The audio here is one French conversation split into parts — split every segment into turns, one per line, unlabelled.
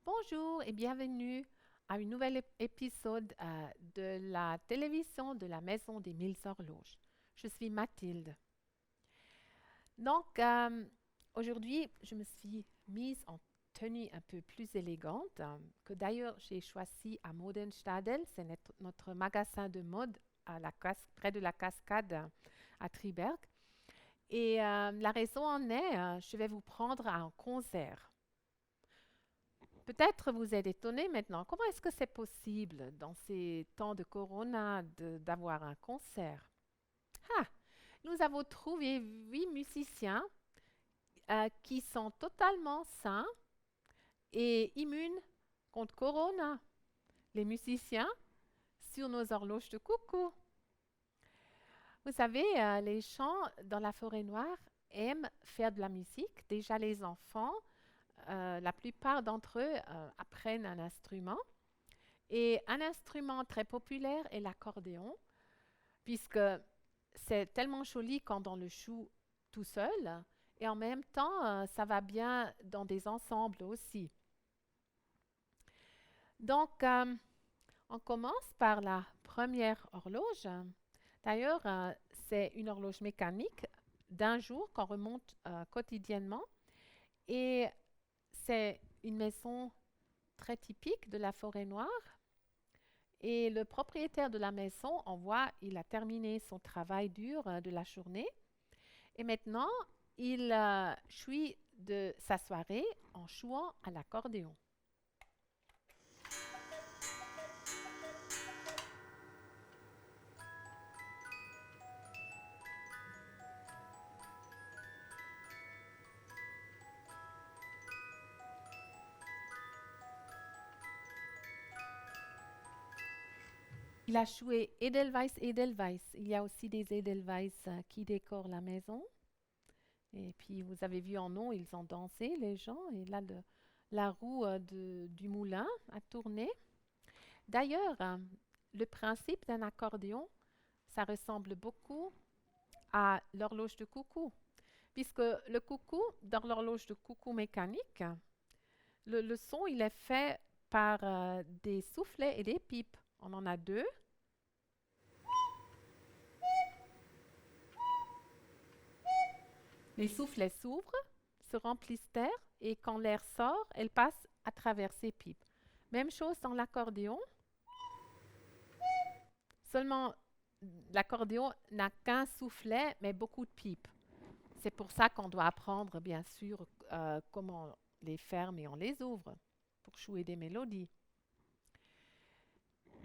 Bonjour et bienvenue à un nouvel épisode de la télévision de la Maison des Mille Horloges. Je suis Mathilde. Donc, aujourd'hui, je me suis mise en tenue un peu plus élégante, que d'ailleurs j'ai choisi à Modenstadel, c'est notre magasin de mode près de la cascade à Triberg. Et la raison en est, je vais vous prendre à un concert. Peut-être vous êtes étonné maintenant. Comment est-ce que c'est possible dans ces temps de corona d'avoir un concert? Ah, nous avons trouvé 8 musiciens qui sont totalement sains et immunes contre corona. Les musiciens sur nos horloges de coucou. Vous savez, les gens dans la forêt noire aiment faire de la musique. Déjà les enfants, la plupart d'entre eux apprennent un instrument. Et un instrument très populaire est l'accordéon, puisque c'est tellement joli quand on le joue tout seul, et en même temps, ça va bien dans des ensembles aussi. Donc, on commence par la première horloge. D'ailleurs, c'est une horloge mécanique d'un jour qu'on remonte quotidiennement, et c'est une maison très typique de la forêt noire. Et le propriétaire de la maison, on voit, il a terminé son travail dur de la journée. Et maintenant, il jouit de sa soirée en jouant à l'accordéon. Il a joué Edelweiss, Edelweiss. Il y a aussi des Edelweiss qui décorent la maison. Et puis, vous avez vu en haut, ils ont dansé, les gens. Et là, la roue du moulin a tourné. D'ailleurs, le principe d'un accordéon, ça ressemble beaucoup à l'horloge de coucou, puisque le coucou, dans l'horloge de coucou mécanique, le son, il est fait par des soufflets et des pipes. On en a deux. Les soufflets s'ouvrent, se remplissent d'air, et quand l'air sort, elle passe à travers ces pipes. Même chose dans l'accordéon, seulement l'accordéon n'a qu'un soufflet, mais beaucoup de pipes. C'est pour ça qu'on doit apprendre, bien sûr, comment on les ferme et on les ouvre pour jouer des mélodies.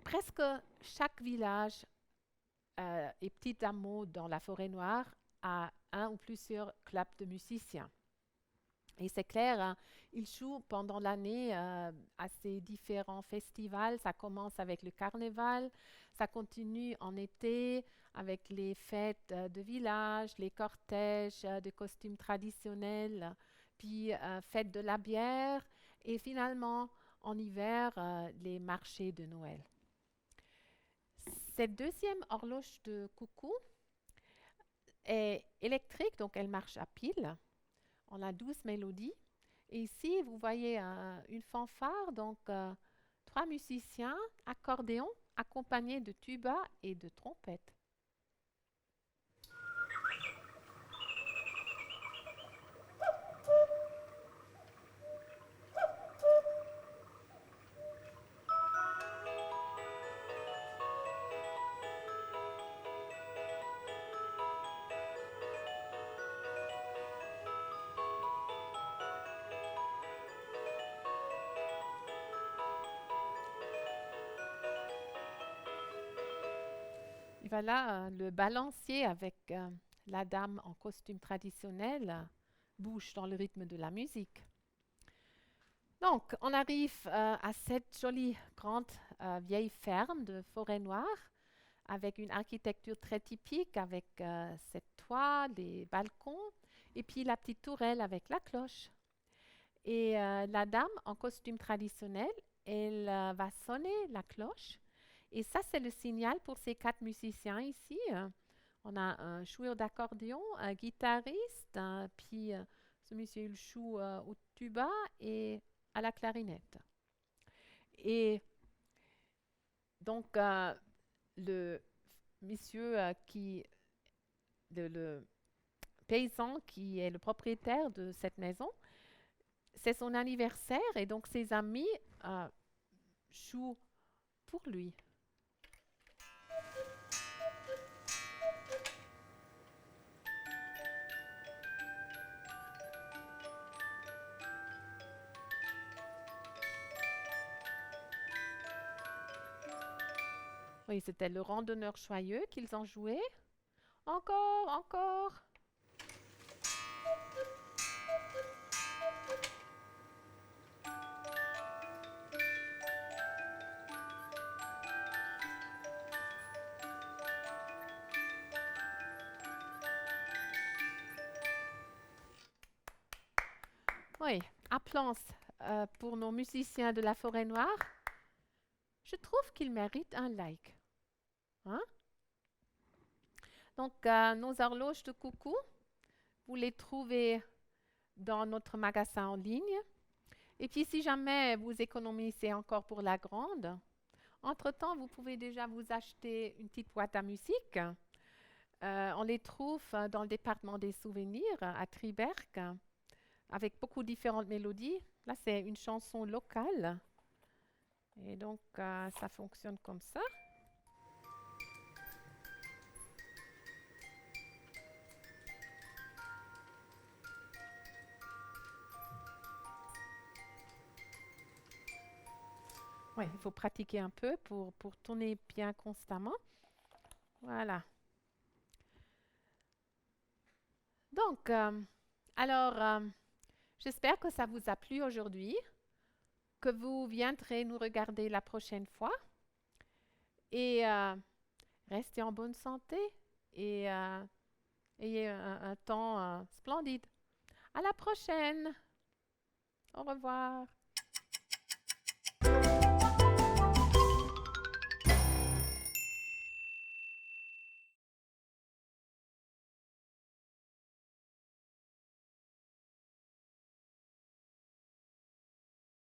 Presque chaque village et petit hameau dans la forêt noire a un ou plusieurs clubs de musiciens. Et c'est clair, hein, ils jouent pendant l'année à ces différents festivals. Ça commence avec le carnaval, ça continue en été avec les fêtes de village, les cortèges de costumes traditionnels, puis fêtes de la bière et finalement en hiver les marchés de Noël. Cette deuxième horloge de coucou est électrique, donc elle marche à pile. On a 12 mélodies. Et ici, vous voyez une fanfare, donc 3 musiciens, accordéon, accompagnés de tuba et de trompette. Et voilà, le balancier avec la dame en costume traditionnel bouge dans le rythme de la musique. Donc, on arrive à cette jolie grande vieille ferme de forêt noire avec une architecture très typique, avec cette toit, les balcons, et puis la petite tourelle avec la cloche. Et la dame en costume traditionnel, elle va sonner la cloche. Et ça, c'est le signal pour ces 4 musiciens ici. On a un joueur d'accordéon, un guitariste, puis ce monsieur il joue au tuba et à la clarinette. Et donc, le monsieur le paysan qui est le propriétaire de cette maison, c'est son anniversaire et donc ses amis euh, jouent pour lui. Oui, c'était le randonneur joyeux qu'ils ont joué. Encore, encore. Oui, applause pour nos musiciens de la Forêt Noire. Je trouve qu'ils méritent un like. Hein? Donc, nos horloges de coucou, vous les trouvez dans notre magasin en ligne. Et puis, si jamais vous économisez encore pour la grande, entre-temps, vous pouvez déjà vous acheter une petite boîte à musique. On les trouve dans le département des souvenirs à Triberg, avec beaucoup de différentes mélodies. Là, c'est une chanson locale. Et donc, ça fonctionne comme ça. Oui, il faut pratiquer un peu pour tourner bien constamment. Voilà. Donc, j'espère que ça vous a plu aujourd'hui, que vous viendrez nous regarder la prochaine fois. Et restez en bonne santé et ayez un temps splendide. À la prochaine. Au revoir.